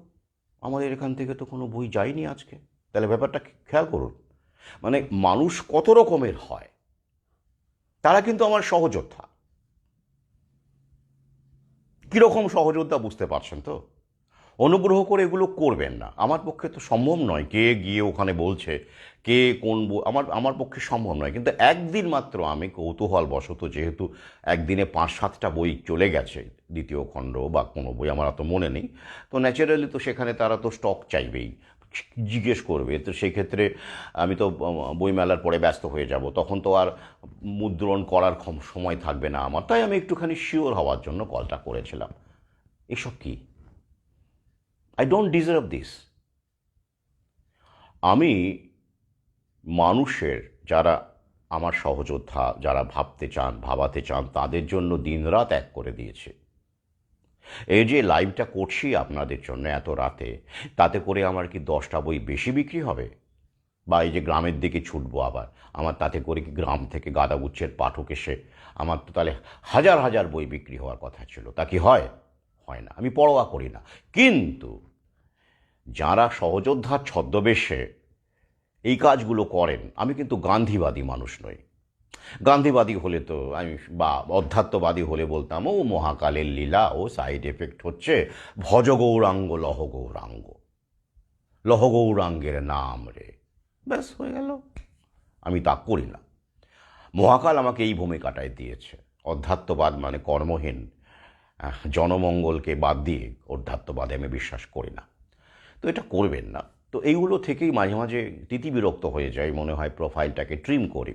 আমাদের এখান থেকে তো কোনো বই যায়নি আজকে। তাহলে ব্যাপারটা খেয়াল করুন, মানে মানুষ কত রকমের হয়। তারা কিন্তু আমার সহযোদ্ধা। কীরকম সহযোদ্ধা বুঝতে পারছেন তো? অনুগ্রহ করে এগুলো করবেন না। আমার পক্ষে তো সম্ভব নয় কে গিয়ে ওখানে বলছে, কে কোন আমার আমার পক্ষে সম্ভব নয়। কিন্তু একদিন মাত্র আমি কৌতূহলবশত, যেহেতু একদিনে 5-7টা বই চলে গেছে, দ্বিতীয় খণ্ড বা কোনো বই আমার অত মনে নেই, তো ন্যাচারালি তো সেখানে তারা তো স্টক চাইবেই, জিজ্ঞেস করবে। তো সেক্ষেত্রে আমি তো বইমেলার পরে ব্যস্ত হয়ে যাব, তখন তো আর মুদ্রণ করার সময় থাকবে না আমার। তাই আমি একটুখানি শিওর হওয়ার জন্য কলটা করেছিলাম। এসব কি? I don't deserve this. আমি মানুষের, যারা আমার সহযোদ্ধা, যারা ভাবতে চান, ভাবাতে চান, তাদের জন্য দিনরাত এক করে দিয়েছি। এই যে লাইভটা করছি আপনাদের জন্য এত রাতে, তাতে করে আমার কি 10টা বই বেশি বিক্রি হবে? বা এই যে গ্রামের দিকে ছুটবো আবার, আমার তাতে করে কি গ্রাম থেকে গাদাগুচ্ছের পাঠক এসে আমার তো তাহলে হাজার হাজার বই বিক্রি হওয়ার কথা ছিল, তা কি হয়? হয় না, আমি পরোয়া করি না। কিন্তু যারা সহযোদ্ধার ছদ্মবেশে এই কাজগুলো করেন, আমি কিন্তু গান্ধীবাদী মানুষ নই। গান্ধীবাদী হলে তো আমি, বা অধ্যাত্মবাদী হলে বলতাম ও মহাকালের লীলা, ও সাইড এফেক্ট হচ্ছে, ভজ গৌরাঙ্গ লহ গৌরাঙ্গ, লহ গৌরাঙ্গের নাম রে, ব্যাস হয়ে গেল। আমি তা করি না। মহাকাল আমাকে এই ভূমিকাটায় দিয়েছে। অধ্যাত্মবাদ মানে কর্মহীন, জনমঙ্গলকে বাদ দিয়ে অধ্যাত্মবাদে আমি বিশ্বাস করি না। তো এটা করবেন না। তো এইগুলো থেকেই মাঝে মাঝে তিতিবিরক্ত হয়ে যায়, মনে হয় প্রোফাইলটাকে ট্রিম করি।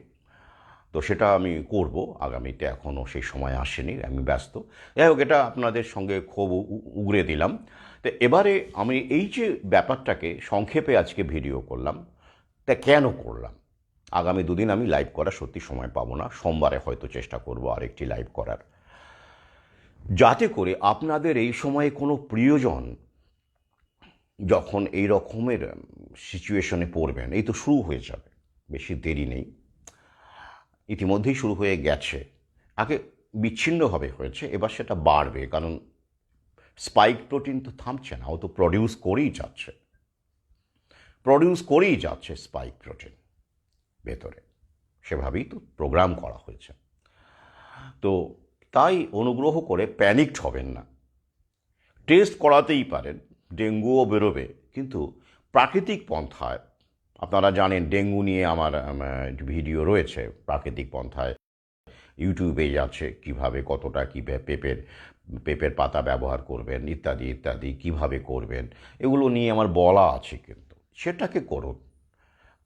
তো সেটা আমি করব আগামীতে, এখনও সেই সময় আসেনি, আমি ব্যস্ত। যাই হোক, এটা আপনাদের সঙ্গে খুব উগরে দিলাম। তো এবারে আমি এই যে ব্যাপারটাকে সংক্ষেপে আজকে ভিডিও করলাম, তা কেন করলাম? আগামী 2 দিন আমি লাইভ করার সত্যি সময় পাবো না। সোমবারে হয়তো চেষ্টা করব আরেকটি লাইভ করার, যাতে করে আপনাদের এই সময়ে কোনো প্রিয়জন যখন এই রকমের সিচুয়েশনে পড়বেন, এই তো শুরু হয়ে যাবে, বেশি দেরি নেই, ইতিমধ্যেই শুরু হয়ে গেছে। আগে বিচ্ছিন্নভাবে হয়েছে, এবার সেটা বাড়বে, কারণ স্পাইক প্রোটিন তো থামছে না, ও তো প্রডিউস করেই যাচ্ছে স্পাইক প্রোটিন ভেতরে, সেভাবেই তো প্রোগ্রাম করা হয়েছে। তো তাই অনুগ্রহ করে প্যানিকড হবেন না। টেস্ট করাতেই পারেন, ডেঙ্গুও বেরোবে, কিন্তু প্রাকৃতিক পন্থায়। আপনারা জানেন ডেঙ্গু নিয়ে আমার ভিডিও রয়েছে, প্রাকৃতিক পন্থায় ইউটিউবে আছে, কিভাবে কতটা কী পেঁপের পাতা ব্যবহার করবেন ইত্যাদি ইত্যাদি, কিভাবে করবেন, এগুলো নিয়ে আমার বলা আছে। কিন্তু সেটাকে করুন।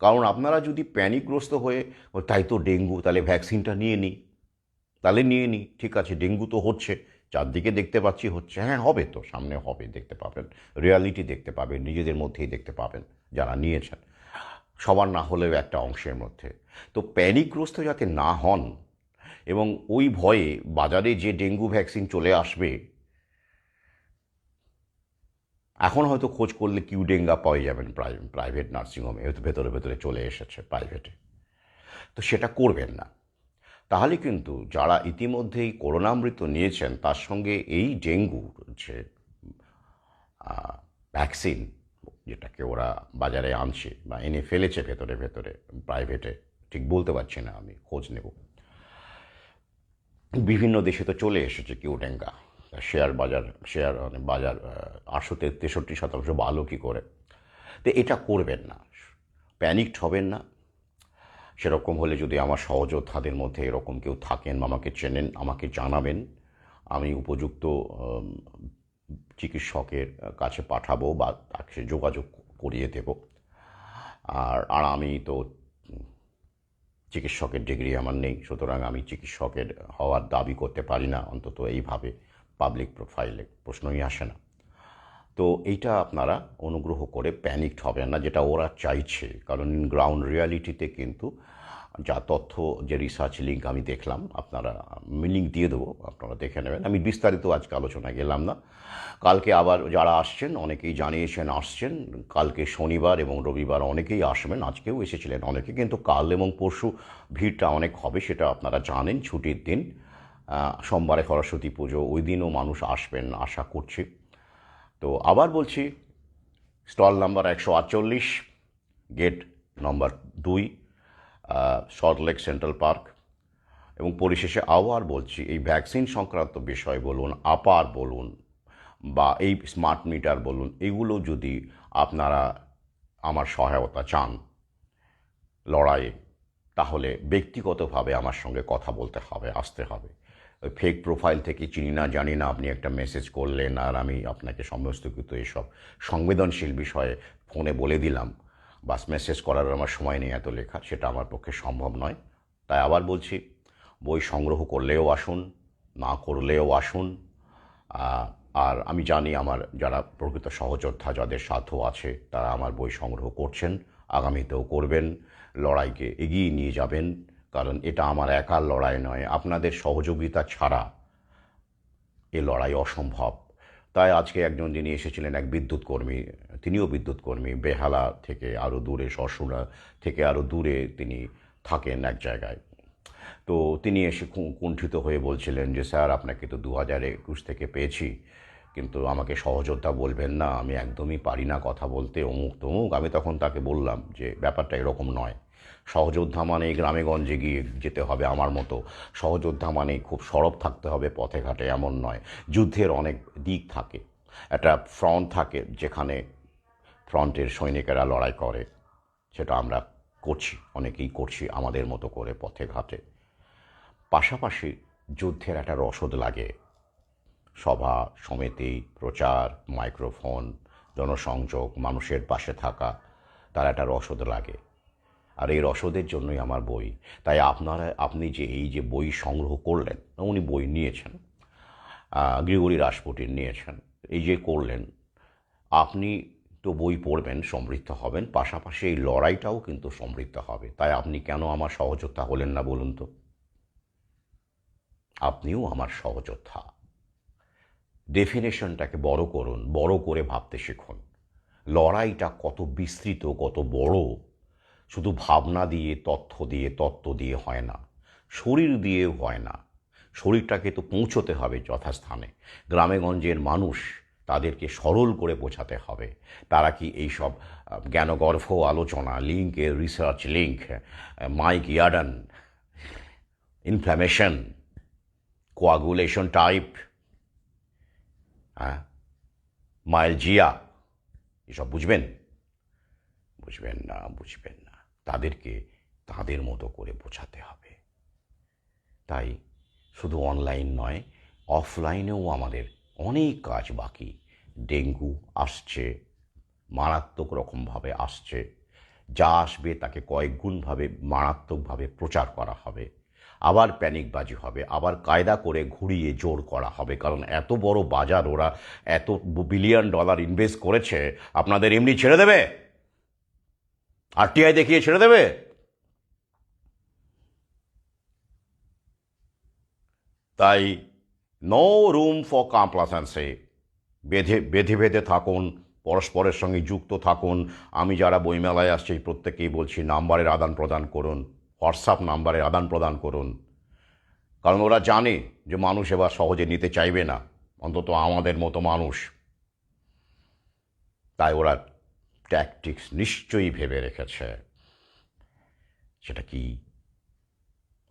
কারণ আপনারা যদি প্যানিকগ্রস্ত হয়ে তাই তো ডেঙ্গু, তাহলে ভ্যাকসিনটা নিয়ে নিই, ঠিক আছে, ডেঙ্গু তো হচ্ছে, চারদিকে দেখতে পাচ্ছি হচ্ছে, হ্যাঁ হবে তো, সামনে হবে, দেখতে পাবেন, রিয়ালিটি দেখতে পাবেন, নিজেদের মধ্যেই দেখতে পাবেন যারা নিয়েছেন, সবার না হলেও একটা অংশের মধ্যে। তো প্যানিকগ্রস্ত যাতে না হন, এবং ওই ভয়ে বাজারে যে ডেঙ্গু ভ্যাকসিন চলে আসবে, এখন হয়তো খোঁজ করলে কিউডেঙ্গা পাওয়া যাবেন প্রাইভেট নার্সিংহোমে, হয়তো ভেতরে ভেতরে চলে এসেছে প্রাইভেটে। তো সেটা করবেন না। তাহলে কিন্তু যারা ইতিমধ্যেই করোনামৃত নিয়েছেন, তার সঙ্গে এই ডেঙ্গু হচ্ছে ভ্যাকসিন, যেটাকে ওরা বাজারে আনছে বা এনে ফেলেছে ভেতরে ভেতরে প্রাইভেটে, ঠিক বলতে পারছি না, আমি খোঁজ নেব। বিভিন্ন দেশে তো চলে এসেছে কিউডেঙ্গা। শেয়ার মানে বাজার 63% ভালো কী করে। তো এটা করবেন না, প্যানিকড হবেন না। সেরকম হলে যদি আমার সহযোদ্ধাদের মধ্যে এরকম কেউ থাকেন, আমাকে চেনেন, আমাকে জানাবেন, আমি উপযুক্ত চিকিৎসকের কাছে পাঠাবো বা তাকে যোগাযোগ করিয়ে দেব। আর আমি তো চিকিৎসকের ডিগ্রি আমার নেই, সুতরাং আমি চিকিৎসকের হওয়ার দাবি করতে পারি না, অন্তত এইভাবে পাবলিক প্রোফাইলে প্রশ্নই আসে না। তো এইটা আপনারা অনুগ্রহ করে প্যানিকড হবেন না, যেটা ওরা চাইছে। কারণ গ্রাউন্ড রিয়ালিটিতে কিন্তু যা তথ্য, যে রিসার্চ লিঙ্ক আমি দেখলাম, আপনারা লিঙ্ক দিয়ে দেবো, আপনারা দেখে নেবেন। আমি বিস্তারিত আজকে আলোচনায় গেলাম না। কালকে আবার যারা আসছেন অনেকেই জানিয়েছেন আসছেন। কালকে শনিবার এবং রবিবার অনেকেই আসবেন, আজকেও এসেছিলেন অনেকে, কিন্তু কাল এবং পরশু ভিড়টা অনেক হবে, সেটা আপনারা জানেন। ছুটির দিন, সোমবারে সরস্বতী পুজো, ওই দিনও মানুষ আসবেন আশা করছি। তো আবার বলছি, stall number 148, gate number 2, Salt Lake Central Park. এবং পরিশেষে আবার বলছি, এই ভ্যাকসিন সংক্রান্ত বিষয় বলুন, আপার বলুন, বা এই স্মার্ট মিটার বলুন, এগুলো যদি আপনারা আমার সহায়তা চান লড়াইয়ে, তাহলে ব্যক্তিগতভাবে আমার সঙ্গে কথা বলতে হবে, আসতে হবে। ওই ফেক প্রোফাইল থেকে চিনি না জানি না আপনি একটা মেসেজ করলেন আর আমি আপনাকে সমস্ত কিছু এসব সংবেদনশীল বিষয়ে ফোনে বলে দিলাম, বাস মেসেজ করার আমার সময় নেই এত লেখা, সেটা আমার পক্ষে সম্ভব নয়। তাই আবার বলছি, বই সংগ্রহ করলেও আসুন, না করলেও আসুন। আর আমি জানি আমার যারা প্রকৃত সহযোদ্ধা, যাদের সাধ্য আছে, তারা আমার বই সংগ্রহ করছেন, আগামীতেও করবেন, লড়াইকে এগিয়ে নিয়ে যাবেন। কারণ এটা আমার একার লড়াই নয়, আপনাদের সহযোগিতা ছাড়া এ লড়াই অসম্ভব। তাই আজকে একজন যিনি এসেছিলেন, এক বিদ্যুৎ কর্মী, তিনিও বিদ্যুৎ কর্মী, বেহালা থেকে আরও দূরে, শশুরা থেকে আরও দূরে তিনি থাকেন এক জায়গায়। তো তিনি এসে কুণ্ঠিত হয়ে বলছিলেন যে, স্যার আপনাকে তো 2021 থেকে পেয়েছি, কিন্তু আমাকে সহযোদ্ধা বলবেন না, আমি একদমই পারি না কথা বলতে, অমুক তমুক। আমি তখন তাকে বললাম যে ব্যাপারটা এরকম নয়। সহযোদ্ধা মানে গ্রামে গঞ্জে গিয়ে যেতে হবে আমার মতো, সহযোদ্ধা মানে খুব সরব থাকতে হবে পথে ঘাটে, এমন নয়। যুদ্ধের অনেক দিক থাকে, একটা ফ্রন্ট থাকে যেখানে ফ্রন্টের সৈনিকেরা লড়াই করে, সেটা আমরা করছি, অনেকেই করছি আমাদের মতো করে পথে ঘাটে। পাশাপাশি যুদ্ধের একটা রসদ লাগে, সভা সমিতি, প্রচার, মাইক্রোফোন, জনসংযোগ, মানুষের পাশে থাকা, তার একটা রসদ লাগে। আর এই রসদের জন্যই আমার বই। তাই আপনি যে এই যে বই সংগ্রহ করলেন, উনি বই নিয়েছেন, গ্রিগরি রাসপুটিন নিয়েছেন, এই যে করলেন, আপনি তো বই পড়বেন, সমৃদ্ধ হবেন, পাশাপাশি এই লড়াইটাও কিন্তু সমৃদ্ধ হবে। তাই আপনি কেন আমার সহযোদ্ধা হলেন না বলুন তো? আপনিও আমার সহযোদ্ধা। ডেফিনেশনটাকে বড় করুন, বড় করে ভাবতে শিখুন। লড়াইটা কত বিস্তৃত, কত বড়, শুধু ভাবনা দিয়ে, তত্ত্ব দিয়ে হয় না, শরীর দিয়েও হয় না। শরীরটাকে তো পৌঁছতে হবে যথাস্থানে। গ্রামেগঞ্জের মানুষ, তাদেরকে সরল করে বোঝাতে হবে। তারা কি এইসব জ্ঞানগর্ভ আলোচনা, লিঙ্কের research link, Mike Yeadon, inflammation, coagulation type, হ্যাঁ, মাইলজিয়া, এসব বুঝবেন? বুঝবেন না। তাদেরকে তাদের মতো করে বোঝাতে হবে। তাই শুধু অনলাইন নয়, অফলাইনেও আমাদের অনেক কাজ বাকি। ডেঙ্গু আসছে, মারাত্মক রকমভাবে আসছে। যা আসবে তাকে কয়েক গুণভাবে মারাত্মকভাবে প্রচার করা হবে। আবার প্যানিকবাজি হবে, আবার কায়দা করে ঘুরিয়ে জোর করা হবে। কারণ এত বড় বাজার, ওরা এত $1 বিলিয়ন ইনভেস্ট করেছে, আপনাদের এমনি ছেড়ে দেবে? আরটিআই দেখিয়ে ছেড়ে দেবে? তাই নো রুম ফর কমপ্লাসেন্সি। বেঁধে বেঁধে থাকুন, পরস্পরের সঙ্গে যুক্ত থাকুন। আমি যারা বইমেলায় আসছে প্রত্যেকেই বলছি, নাম্বারের আদান প্রদান করুন, হোয়াটসঅ্যাপ নাম্বারের আদান প্রদান করুন। কারণ ওরা জানে যে মানুষ এবার সহজে নিতে চাইবে না, অন্তত আমাদের মতো মানুষ। তাই ওরা ট্যাকটিক্স নিশ্চয়ই ভেবে রেখেছে। সেটা কি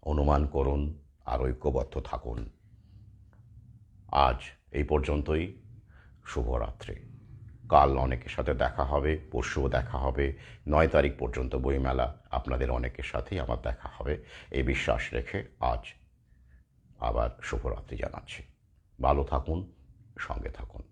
অনুমান করুন, আর ঐক্যবদ্ধ থাকুন। আজ এই পর্যন্তই। শুভরাত্রি। কাল অনেকের সাথে দেখা হবে, পরশুও দেখা হবে। 9 তারিখ পর্যন্ত বইমেলা, আপনাদের অনেকের সাথেই আমার দেখা হবে, এই বিশ্বাস রেখে আজ আবার শুভরাত্রি জানাচ্ছি। ভালো থাকুন, সঙ্গে থাকুন।